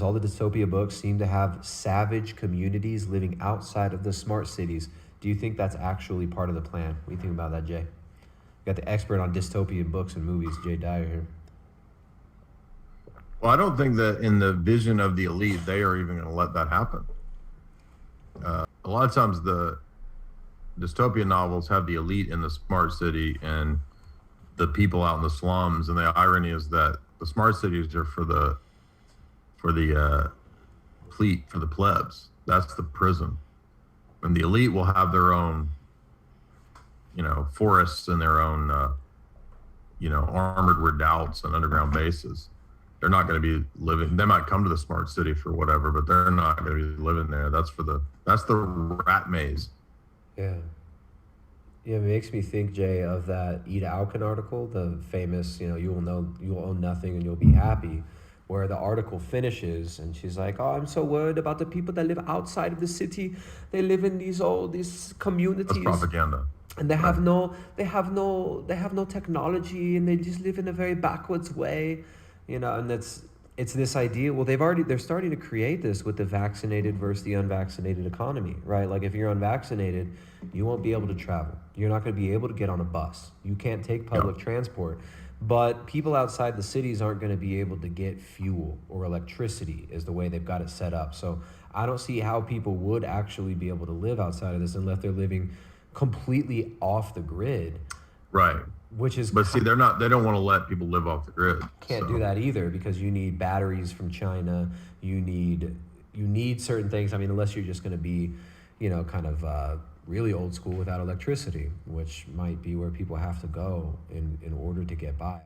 all the dystopia books seem to have savage communities living outside of the smart cities. Do you think that's actually part of the plan? What do you think about that, Jay? We got the expert on dystopian books and movies, Jay Dyer here. Well, I don't think that in the vision of the elite, they are even going to let that happen. A lot of times the dystopian novels have the elite in the smart city and the people out in the slums. And the irony is that the smart cities are for the plebs. That's the prison. And the elite will have their own, forests and their own, armored redoubts and underground bases. They're not going to be living. They might come to the smart city for whatever, but they're not going to be living there. That's the rat maze. Yeah. Yeah, it makes me think, Jay, of that Ida Auken article, the famous, you will own nothing and you'll be happy, where the article finishes and she's like, oh, I'm so worried about the people that live outside of the city. They live in these communities. That's propaganda. And they have no technology, and they just live in a very backwards way, and it's this idea. Well, they're starting to create this with the vaccinated versus the unvaccinated economy, right? Like if you're unvaccinated, you won't be able to travel. You're not going to be able to get on a bus. You can't take public transport. But people outside the cities aren't going to be able to get fuel or electricity is the way they've got it set up. So I don't see how people would actually be able to live outside of this unless they're living completely off the grid. Right. But see, they don't want to let people live off the grid. Can't do that either, because you need batteries from China. You need certain things. I mean, unless you're just going to be, really old school without electricity, which might be where people have to go in order to get by.